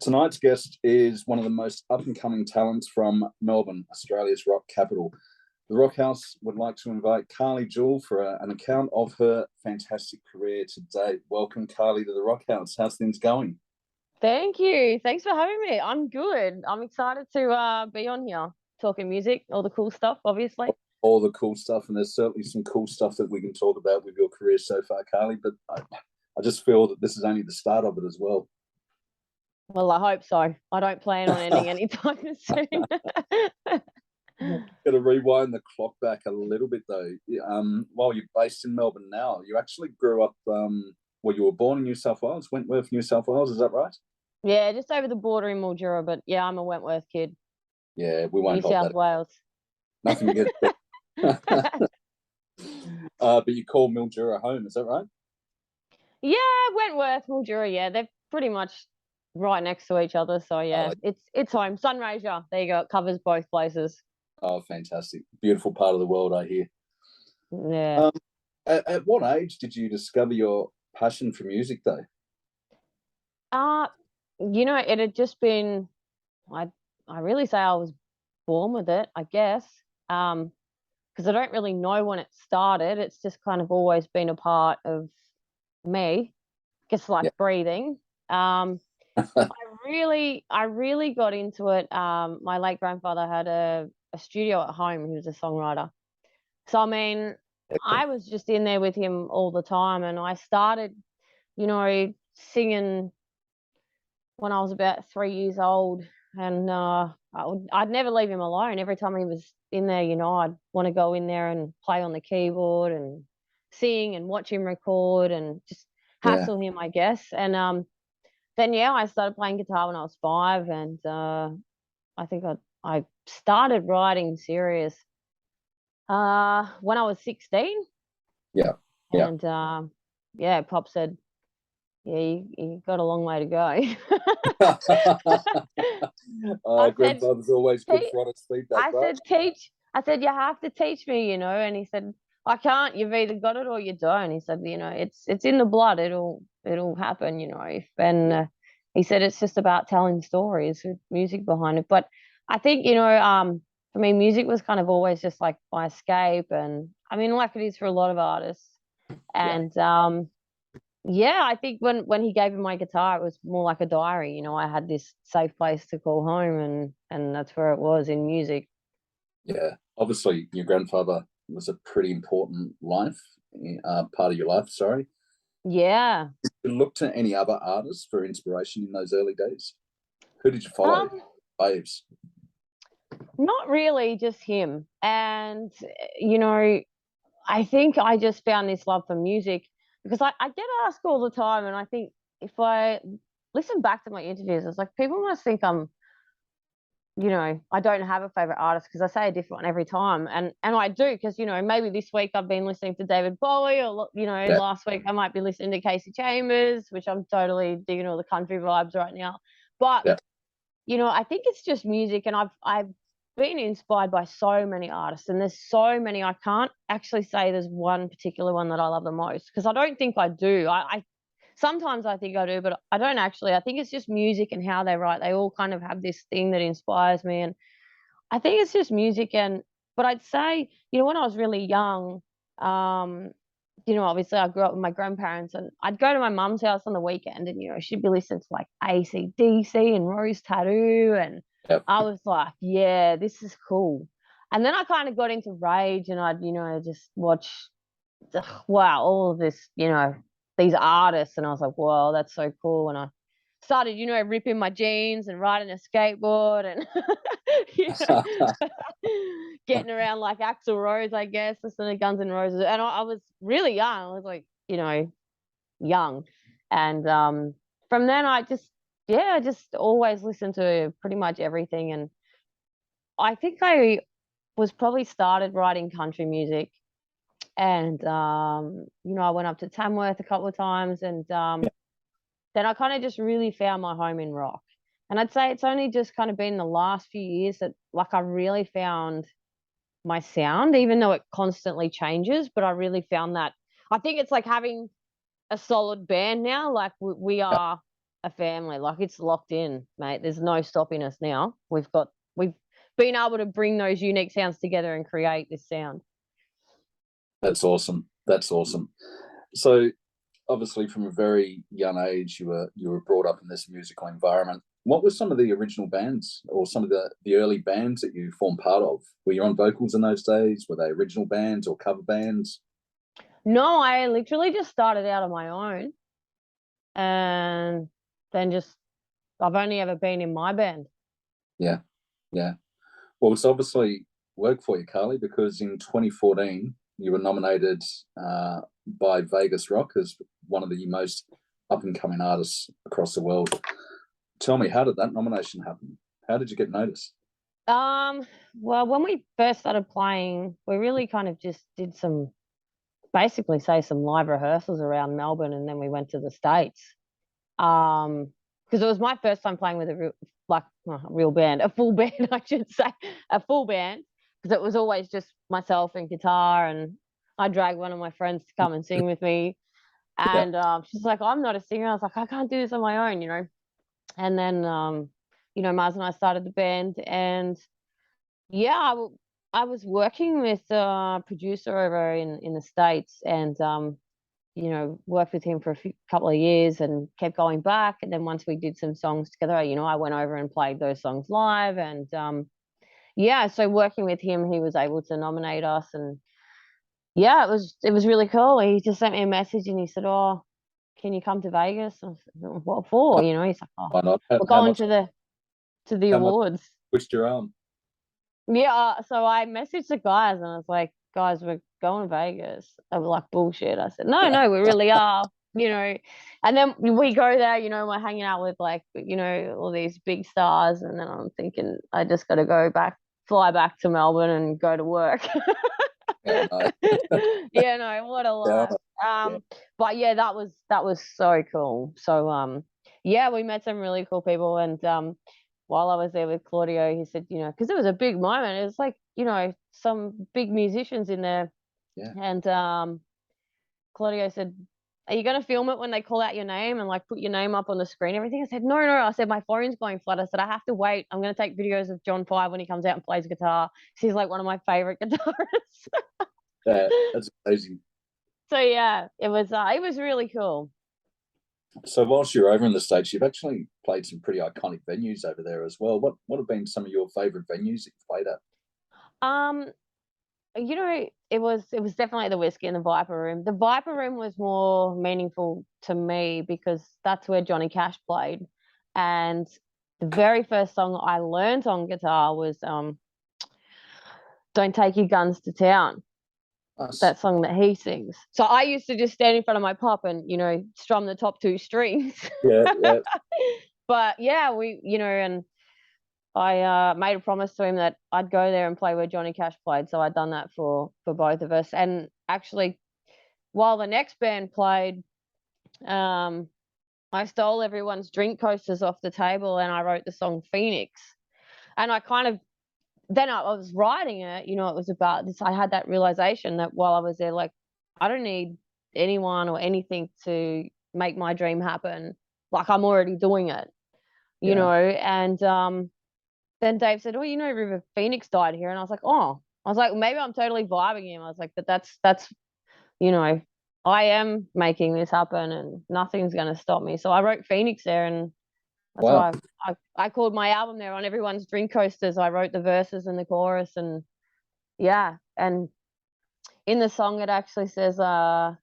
Tonight's guest is one of the most up-and-coming talents from Melbourne, Australia's rock capital. The Rock House would like to invite Carly Jewell for an account of her fantastic career to date. Welcome, Carly, to the Rock House. How's things going? Thank you. Thanks for having me. I'm good. I'm excited to be on here talking music, all the cool stuff, obviously. All the cool stuff, and there's certainly some cool stuff that we can talk about with your career so far, Carly, but I just feel that this is only the start of it as well. Well, I hope so. I don't plan on ending anytime soon. Got to rewind the clock back a little bit though. While you're based in Melbourne now, you actually grew up. Well, you were born in New South Wales, Wentworth, New South Wales. Is that right? Yeah, just over the border in Mildura, but yeah, I'm a Wentworth kid. Yeah, we won't New hold South that. Wales. Nothing against it. But you call Mildura home, is that right? Yeah, Wentworth, Mildura. Yeah, they're pretty much right next to each other. So yeah, it's home. Sunraysia. There you go. It covers both places. Oh, fantastic! Beautiful part of the world, I hear. Yeah. At what age did you discover your passion for music, though? It had just been. I really say I was born with it, I guess. Because I don't really know when it started. It's just kind of always been a part of me, just like breathing. I really got into it. My late grandfather had a studio at home. He was a songwriter. So, I mean, I was just in there with him all the time. And I started, singing when I was about 3 years old. And I'd never leave him alone. Every time he was in there, I'd want to go in there and play on the keyboard and sing and watch him record and just hassle him, I guess. And then I started playing guitar when I was 5, and I think I started writing serious when I was 16. Yeah. And Pop said, "Yeah, you got a long way to go." Grandfather's always good for honest feedback, right? I said, "You have to teach me," and he said, "I can't. You've either got it or you don't." He said, "It's in the blood. It'll happen, he said it's just about telling stories with music behind it. But I think, for me, music was kind of always just like my escape, and I mean, like it is for a lot of artists. And I think when he gave me my guitar, it was more like a diary. I had this safe place to call home, and that's where it was in music. Yeah, obviously your grandfather was a pretty important part of your life. Sorry. Yeah. Did you look to any other artists for inspiration in those early days? Who did you follow? Waves. Not really, just him. And I think I just found this love for music because I get asked all the time, and I think if I listen back to my interviews, it's like people must think I don't have a favorite artist because I say a different one every time, and I do because maybe this week I've been listening to David Bowie, or last week I might be listening to Casey Chambers, which I'm totally digging all the country vibes right now. But I think it's just music, and I've been inspired by so many artists, and there's so many. I can't actually say there's one particular one that I love the most because I don't think I do. I sometimes I think I do, but I don't actually. I think it's just music and how they write. They all kind of have this thing that inspires me, and I think it's just music. But I'd say, when I was really young, obviously I grew up with my grandparents, and I'd go to my mum's house on the weekend, and she'd be listening to like AC/DC and Rose Tattoo, and I was like, yeah, this is cool. And then I kind of got into Rage, and I'd just watch, wow, all of this, these artists, and I was like, wow, that's so cool. And I started, ripping my jeans and riding a skateboard and getting around like Axl Rose, I guess, listening to Guns N' Roses. And I was really young. I was like, young. And from then I just always listened to pretty much everything. And I think I was probably started writing country music. And, I went up to Tamworth a couple of times, and then I kind of just really found my home in rock. And I'd say it's only just kind of been the last few years that like I really found my sound, even though it constantly changes, but I really found that. I think it's like having a solid band now. Like we Yeah, are a family. Like it's locked in, mate. There's no stopping us now. We've been able to bring those unique sounds together and create this sound. that's awesome. That's awesome. So obviously from a very young age you were brought up in this musical environment. What were some of the original bands or some of the early bands that you formed part of? Were you on vocals in those days? Were they original bands or cover bands? No, I literally just started out on my own, and then just I've only ever been in my band. Yeah, yeah. Well, it's obviously worked for you, Carly, because in 2014 you were nominated by Vegas Rock as one of the most up and coming artists across the world. Tell me, how did that nomination happen? How did you get noticed? Well, when we first started playing, we really kind of just did some, basically say some live rehearsals around Melbourne, and then we went to the States. Because it was my first time playing with a real, like a real band, a full band, I should say, a full band, because it was always just myself and guitar, and I dragged one of my friends to come and sing with me. Yeah, And she's like, I'm not a singer. I was like, I can't do this on my own, you know. And then, Mars and I started the band, and yeah, I was working with a producer over in the States, and worked with him for couple of years and kept going back. And then once we did some songs together, I went over and played those songs live. And yeah, so working with him, he was able to nominate us, and yeah, it was really cool. He just sent me a message and he said, "Oh, can you come to Vegas?" I said, "What for?" He's like, "Oh, why not? we're going to the How much awards." twist your arm? Yeah, so I messaged the guys and I was like, "Guys, we're going to Vegas." They were like, "Bullshit." I said, "No, no, we really are." And then we go there, we're hanging out with like, all these big stars, and then I'm thinking I just got to fly back to Melbourne and go to work. Yeah, no. Yeah, no, what a Yeah, life. yeah, But yeah, that was so cool. So yeah, we met some really cool people, and while I was there with Claudio, he said, because it was a big moment. It was like, some big musicians in there, yeah. and Claudio said, "Are you going to film it when they call out your name and like put your name up on the screen, everything?" I said, "No, no." I said, "My phone's going flat." I said, "I have to wait. I'm going to take videos of John Five when he comes out and plays guitar. He's like one of my favorite guitarists." That's amazing. So yeah, it was really cool. So whilst you're over in the States, you've actually played some pretty iconic venues over there as well. What have been some of your favourite venues that you've played at? Um, it was definitely the Whiskey and the Viper Room. The Viper Room was more meaningful to me because that's where Johnny Cash played, and the very first song I learned on guitar was "Don't Take Your Guns to Town." Us. That song that he sings. So I used to just stand in front of my pop and strum the top two strings. Yeah, yeah. But yeah, and I made a promise to him that I'd go there and play where Johnny Cash played. So I'd done that for both of us. And actually, while the next band played, um, I stole everyone's drink coasters off the table and I wrote the song Phoenix. And I kind of then I was writing it, it was about this. I had that realization that while I was there, like, I don't need anyone or anything to make my dream happen. Like, I'm already doing it, Yeah. and then Dave said, "Oh, River Phoenix died here." And I was like, "Oh," I was like, "Maybe I'm totally vibing him." I was like, "But that's, you know, I am making this happen and nothing's going to stop me." So I wrote Phoenix there, and that's Wow. why I called my album there on everyone's drink coasters. I wrote the verses and the chorus, and yeah, and in the song it actually says, oh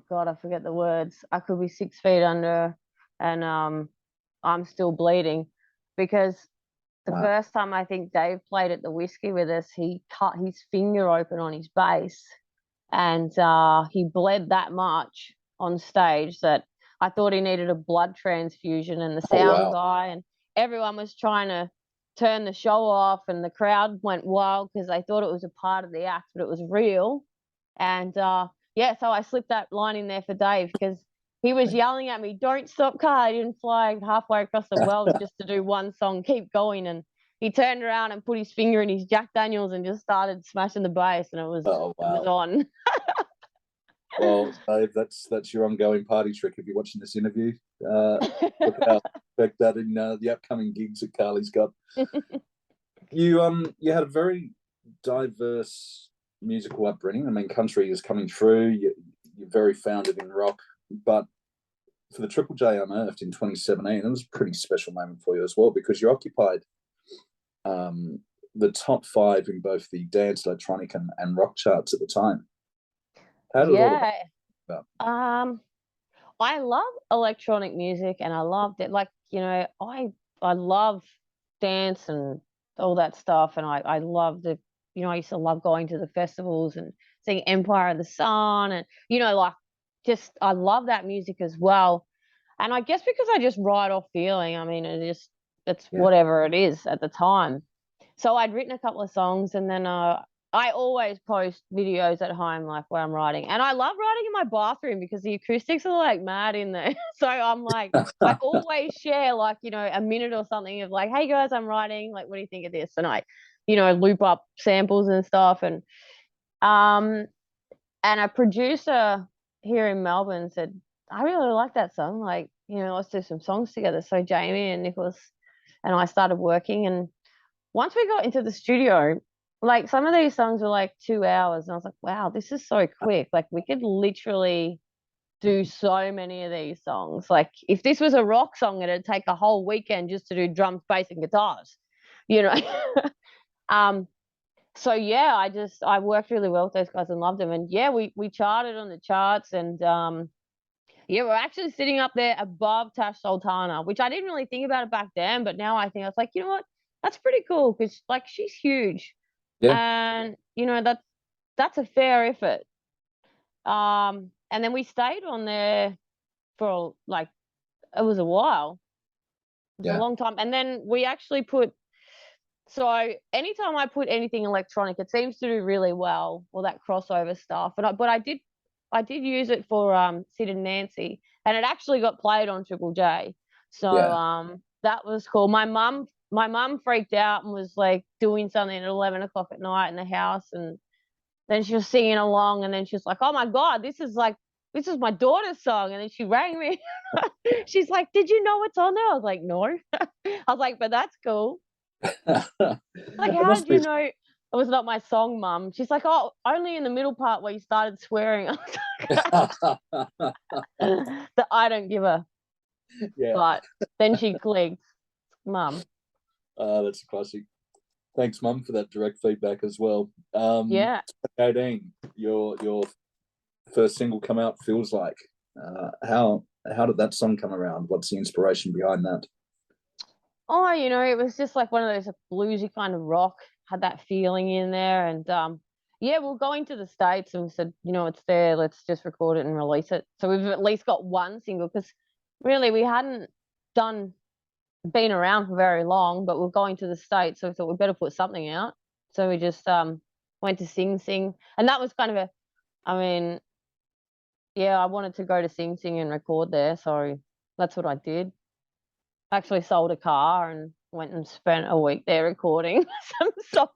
God, I forget the words. I could be 6 feet under, and I'm still bleeding, because the Wow. first time I think Dave played at the Whiskey with us, he cut his finger open on his bass, and he bled that much on stage that I thought he needed a blood transfusion, and the Oh sound wow. guy and everyone was trying to turn the show off, and the crowd went wild because they thought it was a part of the act, but it was real. And yeah, so I slipped that line in there for Dave because he was yelling at me, "Don't stop, car." I didn't fly halfway across the world just to do one song, keep going. And he turned around and put his finger in his Jack Daniels and just started smashing the bass, and it was Oh it was wow. on. Well, Dave, that's your ongoing party trick. If you're watching this interview, look out, expect that in the upcoming gigs that Carly's got. You had a very diverse musical upbringing. I mean, country is coming through. You're very founded in rock, but for the Triple J Unearthed in 2017, it was a pretty special moment for you as well because you occupied the top 5 in both the dance, electronic, and rock charts at the time. How did all of Yeah. that? I love electronic music and I loved it. Like, I love dance and all that stuff. And I love I used to love going to the festivals and seeing Empire of the Sun and, like just, I love that music as well. And I guess because I just ride off feeling, I mean, it's Yeah, whatever it is at the time. So I'd written a couple of songs and then I always post videos at home, like where I'm writing. And I love writing in my bathroom because the acoustics are like mad in there. So I'm like, I always share like, a minute or something of like, hey guys, I'm writing. Like, what do you think of this? And I, loop up samples and stuff. Um, and a producer here in Melbourne said, I really like that song. Like, let's do some songs together. So Jamie and Nicholas and I started working. And once we got into the studio, like some of these songs were like 2 hours, and I was like, wow, this is so quick. Like we could literally do so many of these songs. Like if this was a rock song, it'd take a whole weekend just to do drums, bass, and guitars, you know. um, so yeah, I worked really well with those guys and loved them. And yeah, we charted on the charts and yeah, we're actually sitting up there above Tash Sultana, which I didn't really think about it back then, but now I think I was like, you know what? That's pretty cool because like she's huge, yeah, and that's a fair effort. And then we stayed on there for like it was a while, it was a yeah, long time, and then we actually put. So anytime I put anything electronic, it seems to do really well, all that crossover stuff. But I did use it for Sid and Nancy, and it actually got played on Triple J. So yeah. that was cool. My mum freaked out and was like doing something at 11 o'clock at night in the house, and then she was singing along, and then she was like, "Oh my god, this is my daughter's song," and then she rang me. She's like, "Did you know it's on there?" I was like, "No." I was like, "But that's cool." Like, It how must did you be. know it was not my song, Mum? She's like, "Oh, only in the middle part where you started swearing." I was like, that I don't give a. Yeah, But then she clicked, Mum. that's a classic. Thanks, Mum, for that direct feedback as well. Yeah. 18, your first single come out, Feels Like. How did that song come around? What's the inspiration behind that? Oh, it was just like one of those bluesy kind of rock, had that feeling in there. And yeah, we're going to the States and we said, it's there, let's just record it and release it. So we've at least got one single because really we hadn't done been around for very long, but we're going to the States, so we thought we better put something out. So we just went to Sing Sing. And that was kind of I mean, yeah, I wanted to go to Sing Sing and record there, so that's what I did. Actually sold a car and went and spent a week there recording some songs.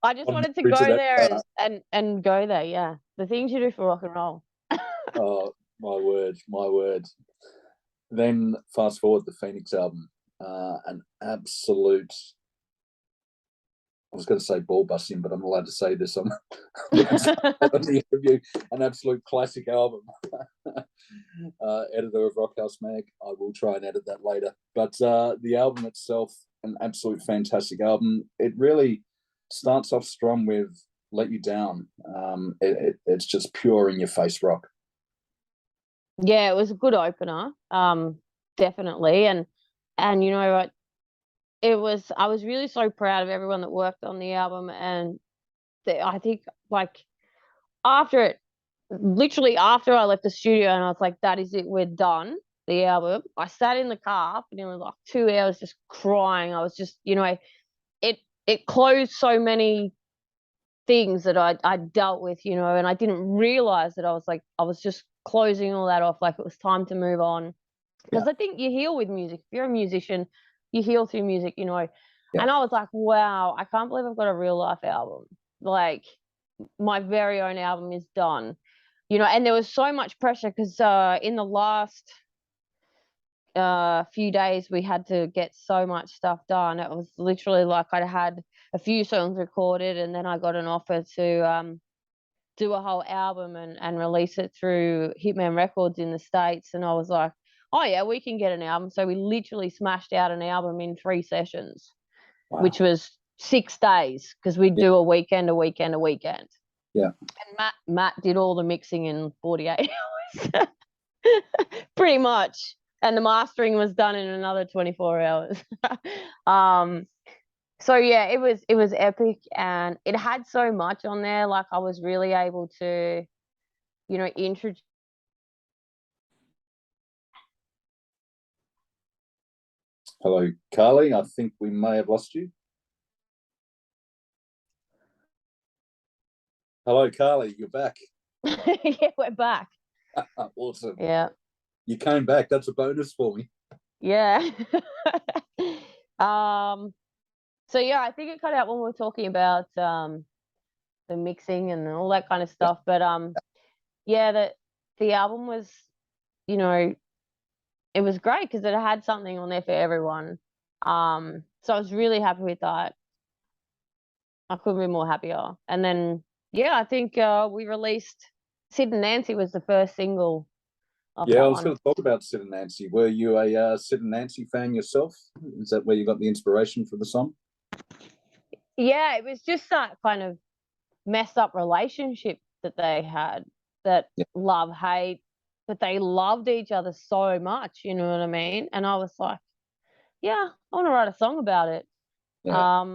I just On wanted to bridge of go that there car. and go there, yeah. The things you do for rock and roll. Oh, my word, my word. Then fast forward the Phoenix album, an absolute. I was going to say ball busting, but I'm allowed to say this on, the interview. An absolute classic album. Editor of Rockhouse Mag. I will try and edit that later. But the album itself, an absolute fantastic album. It really starts off strong with "Let You Down." It's just pure in your face rock. Yeah, it was a good opener. Definitely. And you know what? I was really so proud of everyone that worked on the album, and I think like after it, literally after I left the studio and I was like, that is it, we're done. The album. I sat in the car for nearly like 2 hours just crying. I was just, it closed so many things that I dealt with, and I didn't realize that I was just closing all that off, like it was time to move on. Yeah, Because I think you heal with music. If you're a musician, you heal through music. yeah, And I was like, wow, I can't believe I've got a real life album. Like, my very own album is done, you know. And there was so much pressure because in the last few days we had to get so much stuff done. It was literally like I had a few songs recorded, and then I got an offer to do a whole album and release it through Hitman Records in the States. And I was like, oh yeah, we can get an album. So we literally smashed out an album in 3 sessions, which Wow. was 6 days because we'd Yeah. do a weekend, a weekend, a weekend. Yeah. And Matt did all the mixing in 48 hours, pretty much. And the mastering was done in another 24 hours. So yeah, it was epic, and it had so much on there. Like I was really able to, you know, introduce. Hello, Carly. I think we may have lost you. Hello, Carly. You're back. Yeah, we're back. Awesome. Yeah. You came back. That's a bonus for me. Yeah. So yeah, I think it cut out when we were talking about the mixing and all that kind of stuff. But yeah, the album was, you know, it was great because it had something on there for everyone. So I was really happy with that. I couldn't be more happier. And then yeah, I think we released Sid and Nancy was the first single of Yeah, I that was one. going to talk about Sid and Nancy. Were you a Sid and Nancy fan yourself? Is that where you got the inspiration for the song? Yeah, it was just that kind of messed up relationship that they had, that Yeah. love hate, but they loved each other so much, you know what I mean? And I was like, yeah, I want to write a song about it. Yeah.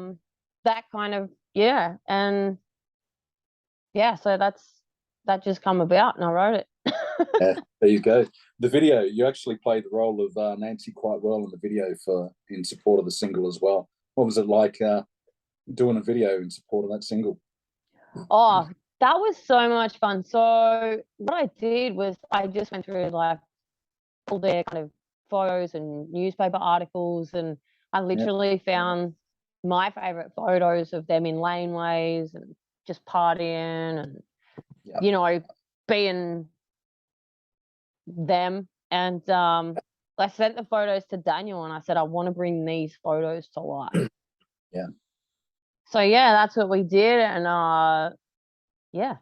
That kind of, yeah. And yeah, so that just come about and I wrote it. Yeah, there you go. The video, you actually played the role of Nancy quite well in the video in support of the single as well. What was it like doing a video in support of that single? Oh, that was so much fun. So what I did was I just went through like all their kind of photos and newspaper articles, and I Yeah. literally found my favorite photos of them in laneways and just partying and Yeah. you know, being them. And I sent the photos to Daniel and I said I want to bring these photos to life. Yeah. So yeah, that's what we did. And yeah,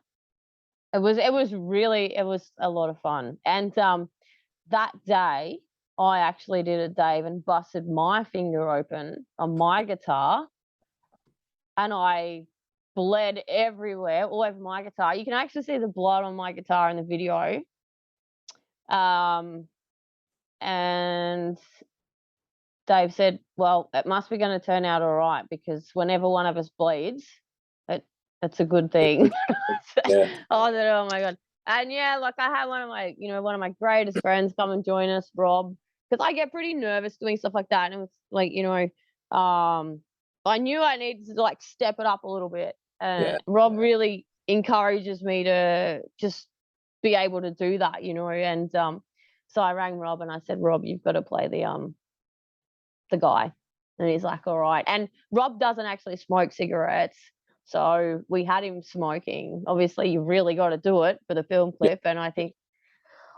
it was a lot of fun. And that day I actually did a Dave and busted my finger open on my guitar, and I bled everywhere, all over my guitar. You can actually see the blood on my guitar in the video. And Dave said, well, it must be going to turn out all right because whenever one of us bleeds, it's a good thing. Yeah. I said, oh my God. And yeah, like I had one of my greatest friends come and join us, Rob, because I get pretty nervous doing stuff like that. And it was like, I knew I needed to like step it up a little bit. And Yeah. Rob really encourages me to just be able to do that, and so I rang Rob and I said, Rob, you've got to play the guy. And he's like, all right. And Rob doesn't actually smoke cigarettes. So we had him smoking. Obviously, you really got to do it for the film clip. And I think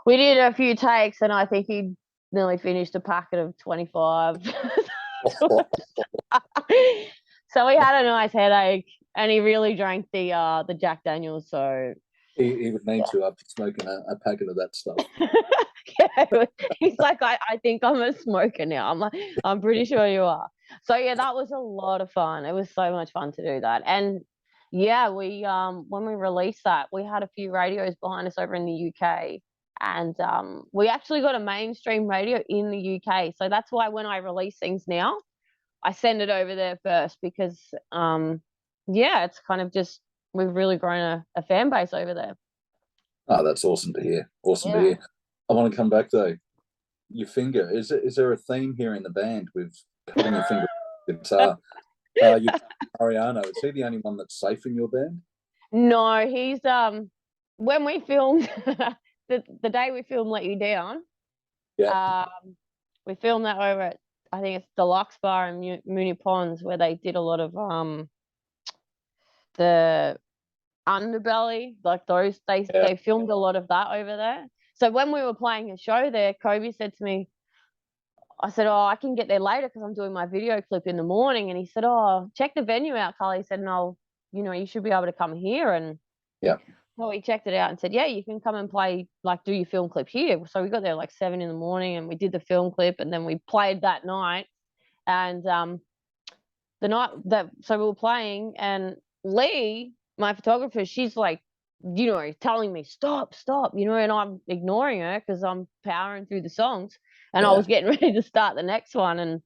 we did a few takes and I think he nearly finished a packet of 25. So we had a nice headache and he really drank the Jack Daniels. So he would need to after smoking a packet of that stuff. Yeah, he's like, I think I'm a smoker now. I'm like, I'm pretty sure you are. So yeah, that was a lot of fun. It was so much fun to do that. And yeah, we when we released that, we had a few radios behind us over in the UK. And we actually got a mainstream radio in the UK. So that's why when I release things now, I send it over there first because yeah, it's kind of just we've really grown a fan base over there. Oh, that's awesome to hear. Awesome to Yeah. hear. I want to come back though. Your finger, is there a theme here in the band with cutting your finger with guitar? Mariano, is he the only one that's safe in your band? No, he's when we filmed the day we filmed Let You Down, Yeah. we filmed that over at I think it's Deluxe Bar in Mooney Ponds where they did a lot of the Underbelly, like those. They filmed a lot of that over there. So when we were playing a show there, Kobe said to me, I said, "Oh, I can get there later because I'm doing my video clip in the morning." And he said, "Oh, check the venue out, Carly." He said, "No, you should be able to come here." And well, we checked it out and said, "Yeah, you can come and play, like, do your film clip here." So we got there like 7 a.m, and we did the film clip, and then we played that night. And the night that, so we were playing, and Lee, my photographer, she's like, telling me, "Stop, stop," and I'm ignoring her because I'm powering through the songs, and I was getting ready to start the next one, and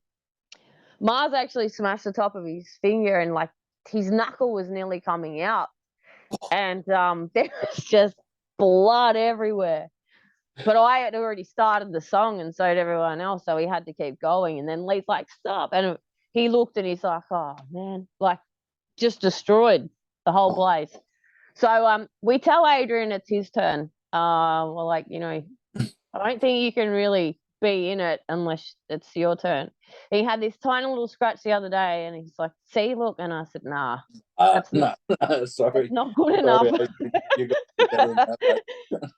Mars actually smashed the top of his finger, and like his knuckle was nearly coming out, and there was just blood everywhere. But I had already started the song, and so did everyone else, so he had to keep going. And then Lee's like, "Stop," and he looked, and he's like, "Oh man," like just destroyed the whole place. So we tell Adrian it's his turn. We're like, I don't think you can really be in it unless it's your turn. He had this tiny little scratch the other day, and he's like, "See, look," and I said, "Nah, that's no, sorry, not good enough." You got better than that,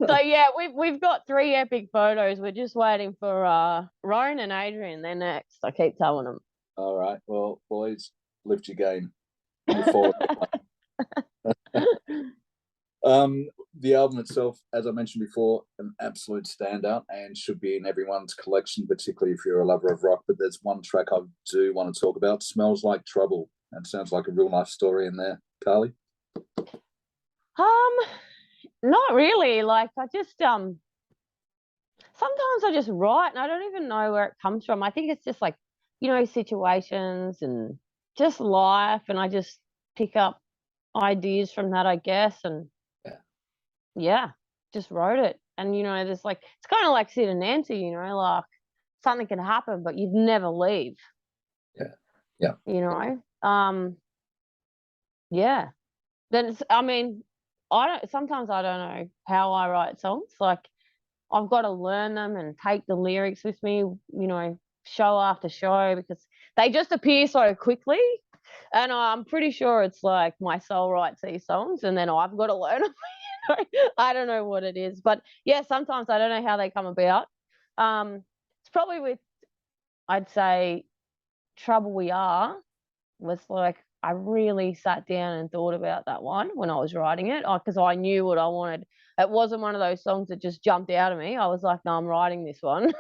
So yeah, we've got 3 epic photos. We're just waiting for Rowan and Adrian. They're next. I keep telling them. All right, well, boys, lift your game. Move forward. The album itself, as I mentioned before, an absolute standout and should be in everyone's collection, particularly if you're a lover of rock. But there's one track I do want to talk about, "Smells Like Trouble." That sounds like a real life story in there, Carly. Not really. Like, I just sometimes I just write and I don't even know where it comes from. I think it's just like, situations and just life, and I just pick up ideas from that, I guess. And yeah, just wrote it. And there's like, it's kind of like Sid and Nancy, like something can happen, but you'd never leave. Yeah. Yeah. Then I mean, sometimes I don't know how I write songs. Like, I've got to learn them and take the lyrics with me, show after show, because they just appear so quickly. And I'm pretty sure it's like my soul writes these songs, and then I've got to learn them. I don't know what it is, but yeah, sometimes I don't know how they come about. It's probably with, I'd say, "Trouble We Are" was like, I really sat down and thought about that one when I was writing it, because I knew what I wanted. It wasn't one of those songs that just jumped out of me. I was like, "No, I'm writing this one."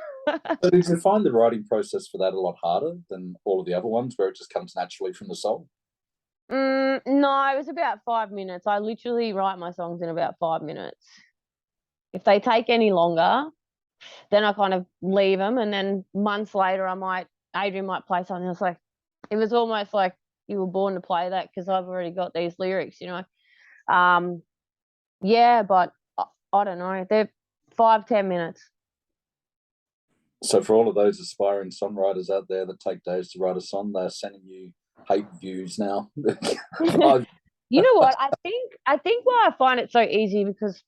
So did you find the writing process for that a lot harder than all of the other ones, where it just comes naturally from the soul? No, it was about 5 minutes. I literally write my songs in about 5 minutes. If they take any longer, then I kind of leave them, and then months later, Adrian might play something. It's like, it was almost like you were born to play that because I've already got these lyrics, Yeah, but I don't know. They're 5-10 minutes. So for all of those aspiring songwriters out there that take days to write a song, they're sending you hate views now. You know what? I think why I find it so easy, because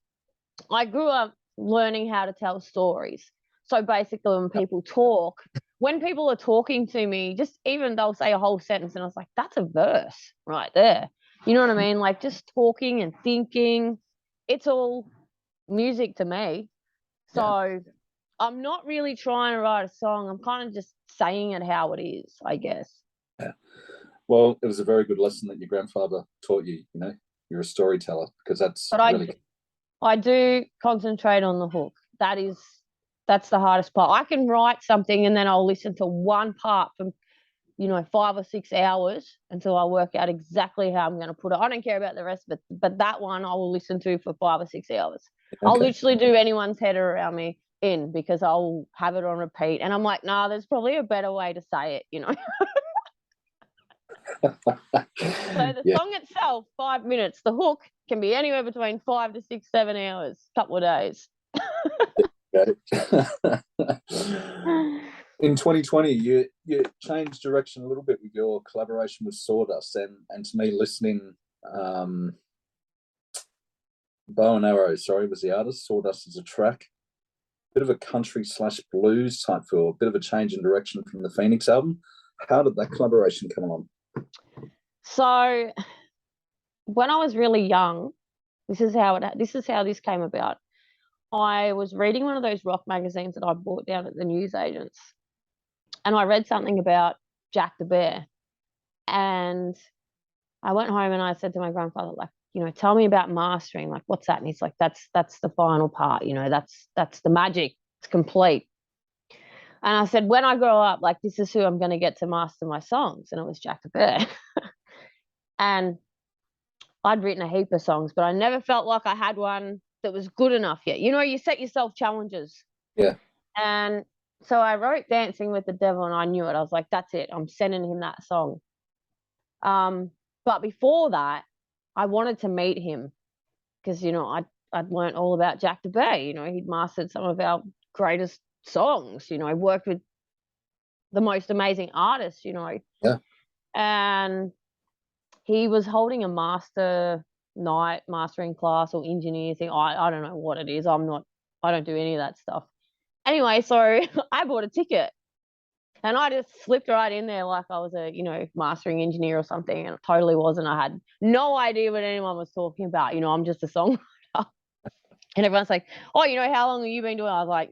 I grew up learning how to tell stories. So basically, when people are talking to me, just even they'll say a whole sentence, and I was like, "That's a verse right there." You know what I mean? Like, just talking and thinking, it's all music to me. So I'm not really trying to write a song. I'm kind of just saying it how it is, I guess. Yeah. Well, it was a very good lesson that your grandfather taught you. You're a storyteller, because that's really. I do concentrate on the hook. That's the hardest part. I can write something and then I'll listen to one part for 5 or 6 hours until I work out exactly how I'm going to put it. I don't care about the rest of it, but that one I will listen to for 5 or 6 hours. Okay. I'll literally do anyone's head around me in, because I'll have it on repeat. And I'm like, nah, there's probably a better way to say it, So the song itself, 5 minutes. The hook can be anywhere between 5 to 6, 7 hours, couple of days. In 2020, you changed direction a little bit with your collaboration with Sawdust, and to me, listening, Bow and Arrow, was the artist. Sawdust is a track. Bit of a country/blues type feel, a bit of a change in direction from the Phoenix album. How did that collaboration come along? So when I was really young, This is how this came about. I was reading one of those rock magazines that I bought down at the newsagents, and I read something about Jack the Bear. And I went home and I said to my grandfather, like, tell me about mastering. Like, what's that? And he's like, that's the final part. That's the magic. It's complete. And I said, when I grow up, like, this is who I'm going to get to master my songs. And it was Jack the Bear. And I'd written a heap of songs, but I never felt like I had one that was good enough yet. You set yourself challenges. Yeah. And so I wrote Dancing with the Devil, and I knew it. I was like, that's it. I'm sending him that song. But before that, I wanted to meet him because, I'd learned all about Jack the Bear. He'd mastered some of our greatest songs. I worked with the most amazing artists, Yeah. And he was holding a mastering class or engineer thing. I don't know what it is. I don't do any of that stuff. Anyway, so I bought a ticket and I just slipped right in there like I was a, mastering engineer or something, and it totally wasn't. I had no idea what anyone was talking about. I'm just a songwriter. And everyone's like, oh, how long have you been doing? I was like,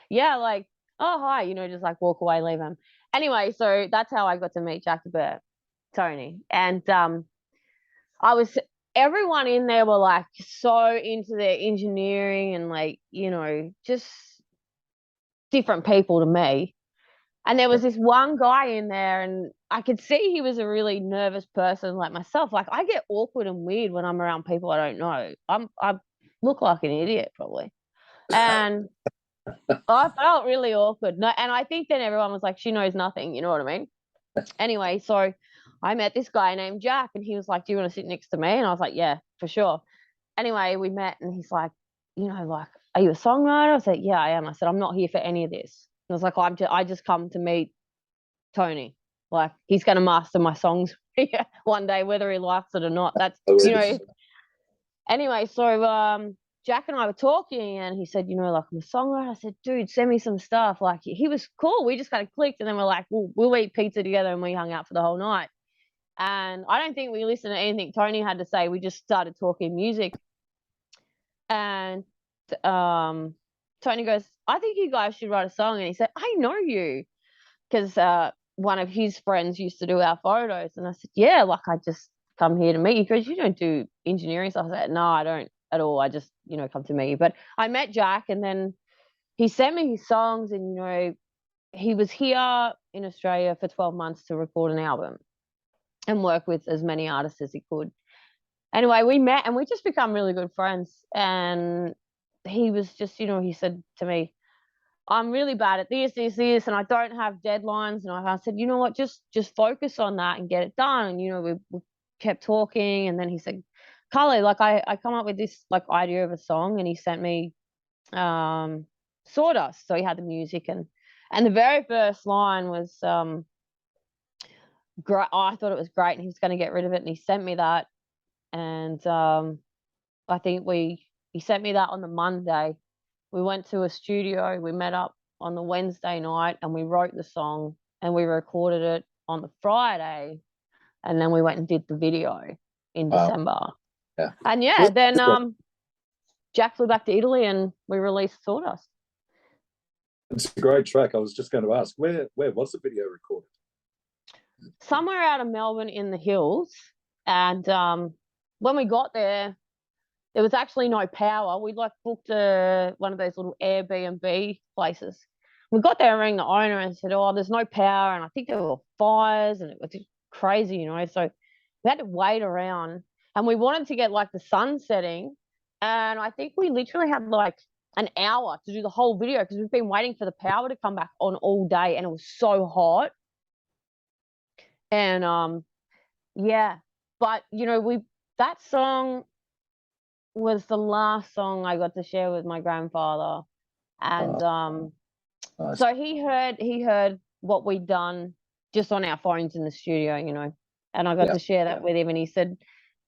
yeah, like, oh, hi, just like walk away, leave him. Anyway, so that's how I got to meet Jack the Bear, Tony. And everyone in there were like so into their engineering and like, just different people to me. And there was this one guy in there, and I could see he was a really nervous person like myself. Like, I get awkward and weird when I'm around people I don't know. I look like an idiot probably. And I felt really awkward. No, and I think then everyone was like, she knows nothing, you know what I mean? Anyway, so I met this guy named Jack, and he was like, do you want to sit next to me? And I was like, yeah, for sure. Anyway, we met, and he's like, like, are you a songwriter? I said, yeah, I am. I said, I'm not here for any of this. And I was like, I just come to meet Tony. Like, he's going to master my songs one day, whether he likes it or not. That's, Anyway, so Jack and I were talking, and he said, like, I'm a songwriter. I said, dude, send me some stuff. Like, he was cool. We just kind of clicked, and then we're like, we'll eat pizza together, and we hung out for the whole night. And I don't think we listened to anything Tony had to say. We just started talking music. And Tony goes, I think you guys should write a song. And he said, I know you. Because one of his friends used to do our photos. And I said, yeah, like, I just come here to meet you. He goes, you don't do engineering stuff. I said, no, I don't at all. I just, come to meet you. But I met Jack, and then he sent me his songs, and, he was here in Australia for 12 months to record an album and work with as many artists as he could. Anyway, we met, and we just become really good friends. And he was just, he said to me, I'm really bad at this, and I don't have deadlines. And I said, you know what, just focus on that and get it done. And, we kept talking. And then he said, Carly, like, I come up with this like idea of a song. And he sent me Sawdust. So he had the music, and the very first line was great. I thought it was great, and he was going to get rid of it. And he sent me that. And I think he sent me that on the Monday. We went to a studio. We met up on the Wednesday night, and we wrote the song, and we recorded it on the Friday, and then we went and did the video in December. Yeah. And then Jack flew back to Italy, and we released Sawdust. It's a great track. I was just going to ask, where was the video recorded? Somewhere out of Melbourne in the hills. And when we got there was actually no power. We'd like booked one of those little Airbnb places. We got there and rang the owner and said, oh, there's no power. And I think there were fires, and it was just crazy, So we had to wait around, and we wanted to get like the sun setting. And I think we literally had like an hour to do the whole video, because we've been waiting for the power to come back on all day, and it was so hot. And yeah, but that song was the last song I got to share with my grandfather. And nice. So he heard what we'd done just on our phones in the studio, and I got to share that with him, and he said,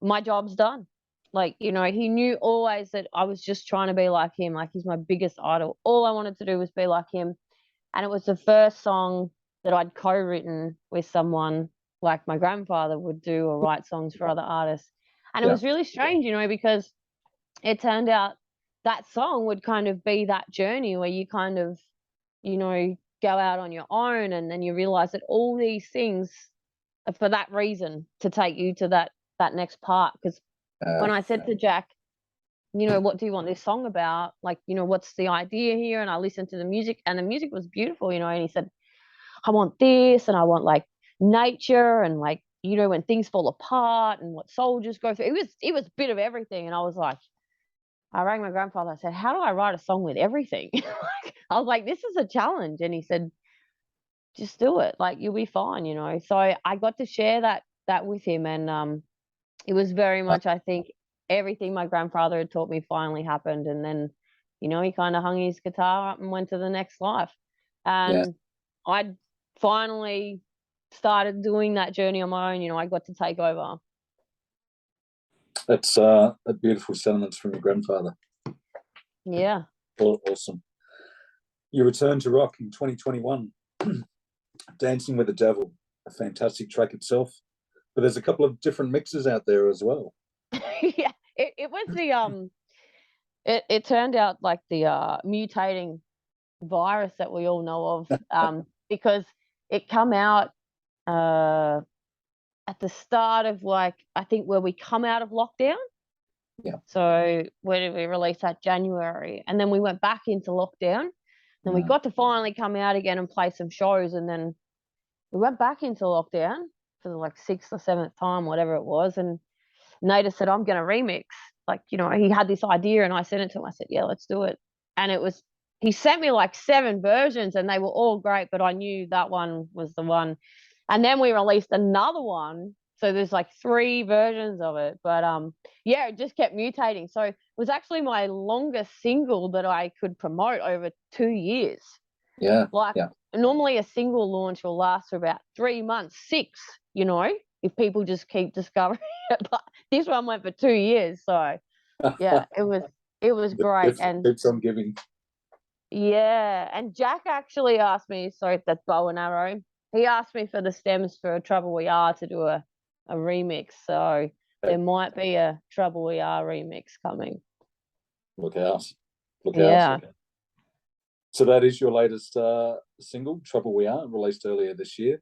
my job's done. Like, he knew always that I was just trying to be like him. Like, he's my biggest idol. All I wanted to do was be like him. And it was the first song that I'd co-written with someone like my grandfather would do, or write songs for other artists. And it was really strange, because it turned out that song would kind of be that journey where you kind of, go out on your own, and then you realize that all these things are for that reason, to take you to that next part. Because when I said to Jack, what do you want this song about? Like, what's the idea here? And I listened to the music, and the music was beautiful, and he said, I want this, and I want like nature, and like, when things fall apart and what soldiers go through. It was a bit of everything. And I was like, I rang my grandfather. I said, how do I write a song with everything? I was like, this is a challenge. And he said, just do it. Like, you'll be fine. So I got to share that with him. And it was very much, I think, everything my grandfather had taught me finally happened. And then, he kind of hung his guitar up and went to the next life. And I finally started doing that journey on my own. I got to take over. That's a beautiful sentiments from your grandfather. Yeah. Awesome. You returned to rock in 2021, Dancing with the Devil, a fantastic track itself. But there's a couple of different mixes out there as well. Yeah, it was the it turned out like the mutating virus that we all know of, because it come out at the start of, like, I think where we come out of lockdown. Yeah. So where did we release that? January, and then we went back into lockdown. Then we got to finally come out again and play some shows, and then we went back into lockdown for the, like, 6th or 7th time, whatever it was. And Nader said, I'm going to remix. Like, he had this idea, and I sent it to him. I said, yeah, let's do it. And he sent me like 7 versions, and they were all great, but I knew that one was the one. And then we released another one. So there's like 3 versions of it. But yeah, it just kept mutating. So it was actually my longest single that I could promote over 2 years. Yeah. Like, normally a single launch will last for about 3 months, 6, if people just keep discovering it. But this one went for 2 years. So yeah, it was great. And keeps on giving. Yeah. And Jack actually asked me, sorry, that's bow and arrow. He asked me for the stems for Trouble We Are to do a remix. So there might be a Trouble We Are remix coming. Look out. Yeah. So that is your latest single, Trouble We Are, released earlier this year.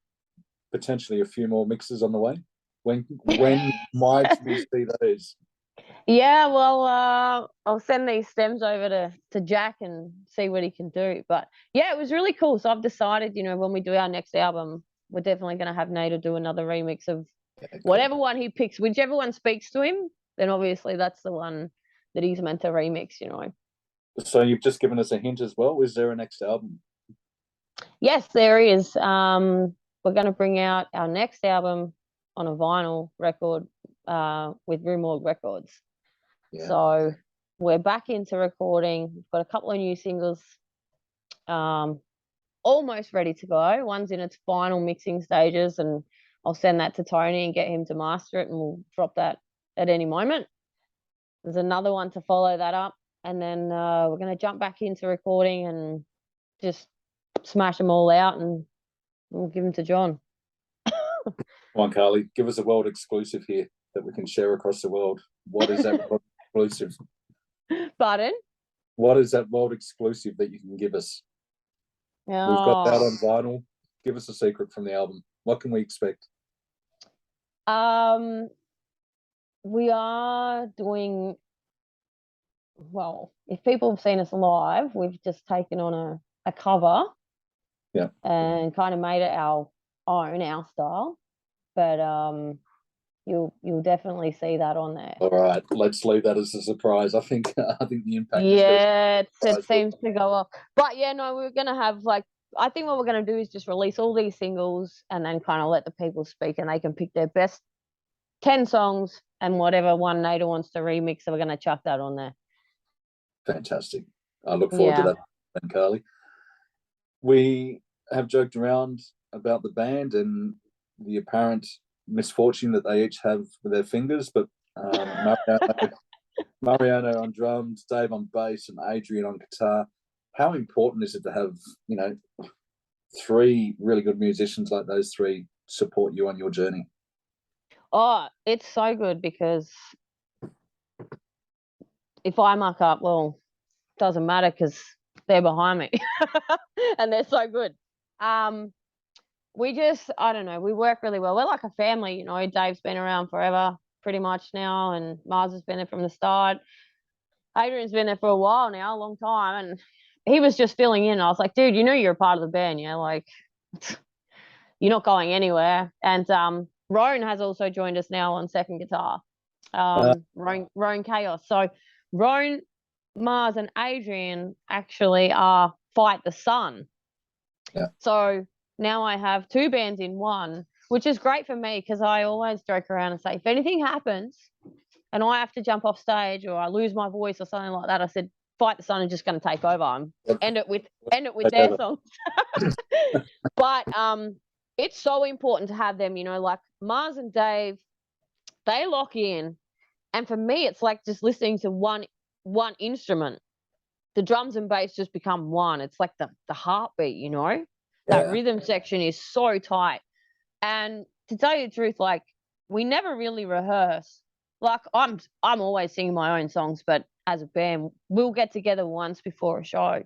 Potentially a few more mixes on the way. When might we see those? Yeah, well, I'll send these stems over to Jack and see what he can do. But yeah, it was really cool. So I've decided, when we do our next album, we're definitely going to have Nader do another remix of whatever one he picks. Whichever one speaks to him, then obviously that's the one that he's meant to remix, So you've just given us a hint as well. Is there a next album? Yes, there is. We're going to bring out our next album on a vinyl record with Room Records. Yeah. So we're back into recording. We've got a couple of new singles almost ready to go. One's in its final mixing stages, and I'll send that to Tony and get him to master it, and we'll drop that at any moment. There's another one to follow that up, and then we're going to jump back into recording and just smash them all out, and we'll give them to John. Come on, Carly, give us a world exclusive here that we can share across the world. What is that world exclusive? Pardon? What is that world exclusive that you can give us? Oh. We've got that on vinyl. Give us a secret from the album. What can we expect? We are doing, well, if people have seen us live, we've just taken on a cover, and kind of made it our own, our style. But you'll definitely see that on there. All right, let's leave that as a surprise. I think the impact. Yeah, it seems to go off. But yeah, no, we're gonna have, like, I think what we're gonna do is just release all these singles and then kind of let the people speak, and they can pick their best 10 songs, and whatever one Nader wants to remix, so we're gonna chuck that on there. Fantastic. I look forward to that, then, Carly. We have joked around about the band and the apparent misfortune that they each have with their fingers, but Mariano on drums, Dave on bass, and Adrian on guitar. How important is it to have, 3 really good musicians like those 3 support you on your journey? Oh, it's so good, because if I muck up, well, doesn't matter because they're behind me and they're so good. I don't know, we work really well. We're like a family, you know. Dave's been around forever pretty much now, and Mars has been there from the start. Adrian's been there for a while now, a long time, and he was just filling in. I was like, dude, you know you're a part of the band, yeah? Like, you're not going anywhere. And Roan has also joined us now on second guitar. Roan Chaos. So Roan, Mars, and Adrian actually are Fight the Sun. Yeah. So now I have two bands in one, which is great for me because I always joke around and say, if anything happens and I have to jump off stage or I lose my voice or something like that, I said, Fight the Sun is just going to take over. End it with their songs. But it's so important to have them, you know, like Mars and Dave, they lock in. And for me, it's like just listening to one instrument. The drums and bass just become one. It's like the heartbeat, you know? That rhythm section is so tight. And to tell you the truth, like, we never really rehearse. Like, I'm always singing my own songs, but as a band, we'll get together once before a show.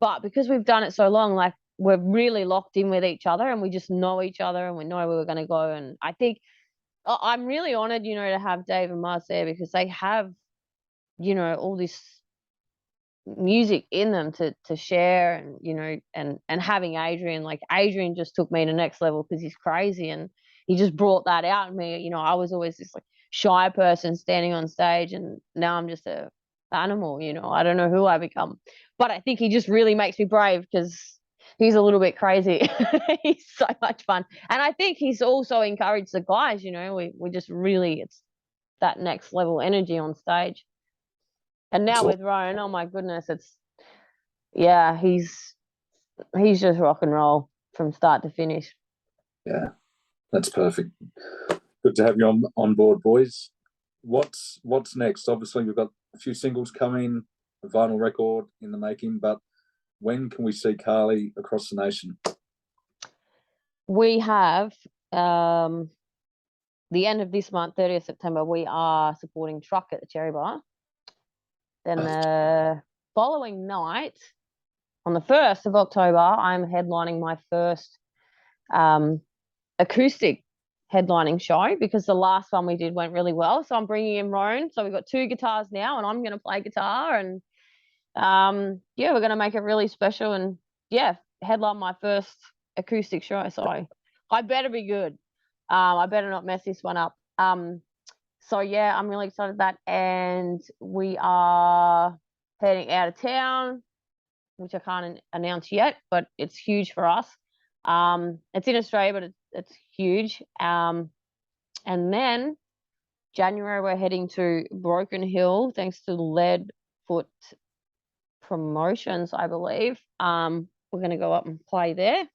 But because we've done it so long, like, we're really locked in with each other and we just know each other and we know where we're going to go. And I think I'm really honored, you know, to have Dave and Mars there because they have, you know, all this music in them to share, and you know, and having Adrian, like Adrian just took me to the next level because he's crazy and he just brought that out in me. You know, I was always this like shy person standing on stage, and now I'm just a animal, you know. I don't know who I become, but I think he just really makes me brave because he's a little bit crazy. He's so much fun, and I think he's also encouraged the guys, you know. We just really, it's that next level energy on stage. And now with Roan, oh my goodness, he's just rock and roll from start to finish. Yeah, that's perfect. Good to have you on board, boys. What's next? Obviously, we've got a few singles coming, a vinyl record in the making, but when can we see Carly across the nation? We have the end of this month, 30th September, we are supporting Truck at the Cherry Bar. Then the following night, on the 1st of October, I'm headlining my first acoustic headlining show because the last one we did went really well. So I'm bringing in Roan. So we've got two guitars now, and I'm going to play guitar. And we're going to make it really special and headline my first acoustic show. So I better be good. I better not mess this one up. So I'm really excited for that. And we are heading out of town, which I can't announce yet, but it's huge for us. It's in Australia, but it's huge. And then January, we're heading to Broken Hill, thanks to Leadfoot Promotions, I believe. We're going to go up and play there.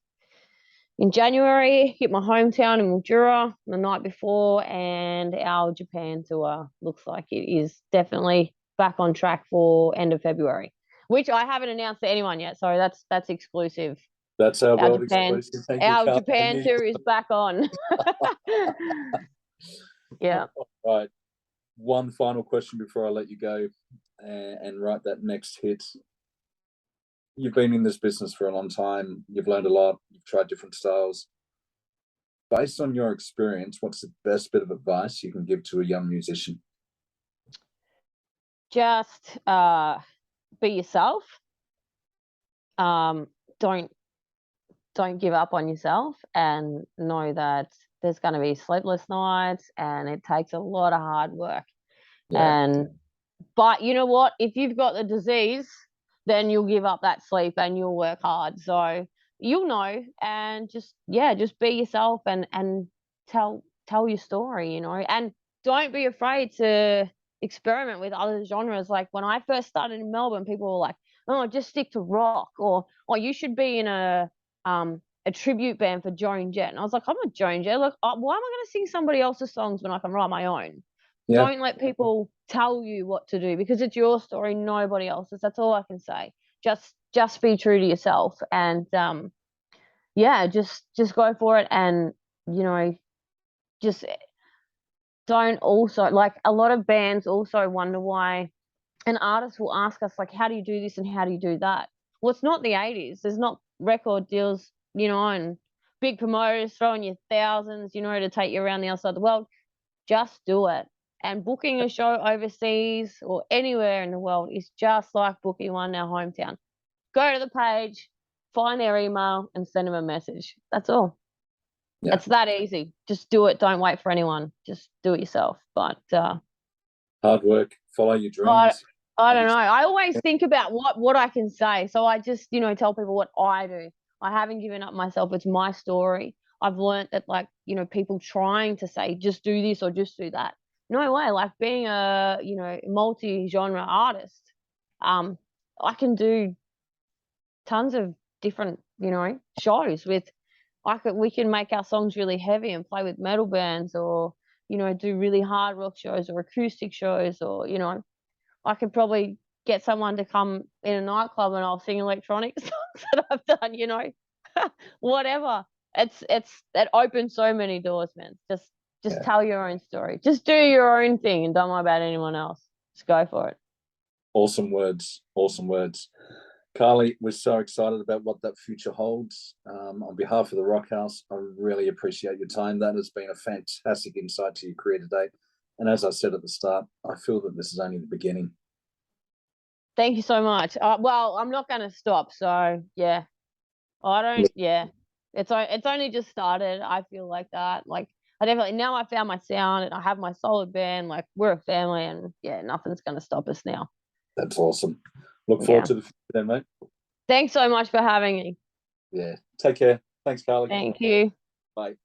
In January, hit my hometown in Mildura the night before, and our Japan tour looks like it is definitely back on track for end of February, which I haven't announced to anyone yet. So that's exclusive. That's our world Japan, exclusive. Thank our you, Japan tour is back on. Yeah. All right. One final question before I let you go and write that next hit. You've been in this business for a long time. You've learned a lot. You've tried different styles. Based on your experience, what's the best bit of advice you can give to a young musician? Just be yourself. Don't give up on yourself, and know that there's going to be sleepless nights and it takes a lot of hard work. But you know what? If you've got the disease, then you'll give up that sleep and you'll work hard. So you'll know, and just be yourself and tell your story, you know, and don't be afraid to experiment with other genres. Like when I first started in Melbourne, people were like, oh, just stick to rock, or you should be in a tribute band for Joan Jett. And I was like, I'm not Joan Jett. Look, why am I going to sing somebody else's songs when I can write my own? Yeah. Don't let people tell you what to do, because it's your story, nobody else's. That's all I can say. Just be true to yourself, and just go for it. And you know, just don't also, like, a lot of bands also wonder why and artists will ask us, like, how do you do this and how do you do that? Well, it's not the 80s. There's not record deals, and big promoters throwing you thousands, to take you around the outside of the world. Just do it. And booking a show overseas or anywhere in the world is just like booking one in our hometown. Go to the page, find their email, and send them a message. That's all. Yeah. It's that easy. Just do it. Don't wait for anyone. Just do it yourself. But hard work, follow your dreams. I don't know. I always think about what I can say. So I just, tell people what I do. I haven't given up myself. It's my story. I've learned that, like, people trying to say, just do this or just do that. No way. Like, being a, multi-genre artist, I can do tons of different, shows with, we can make our songs really heavy and play with metal bands, or, do really hard rock shows or acoustic shows, or, I could probably get someone to come in a nightclub and I'll sing electronic songs that I've done, whatever. It opens so many doors, man. Just tell your own story. Just do your own thing and don't worry about anyone else. Just go for it. Awesome words. Awesome words. Carly, we're so excited about what that future holds. On behalf of the Rock House, I really appreciate your time. That has been a fantastic insight to your career today. And as I said at the start, I feel that this is only the beginning. Thank you so much. Well, I'm not going to stop. So, yeah. It's only just started. I feel like that. Like, I definitely, now I found my sound and I have my solid band. Like, we're a family, and yeah, nothing's going to stop us now. That's awesome. Look forward to the future then, mate. Thanks so much for having me. Yeah. Take care. Thanks, Carly. Thank you. Bye.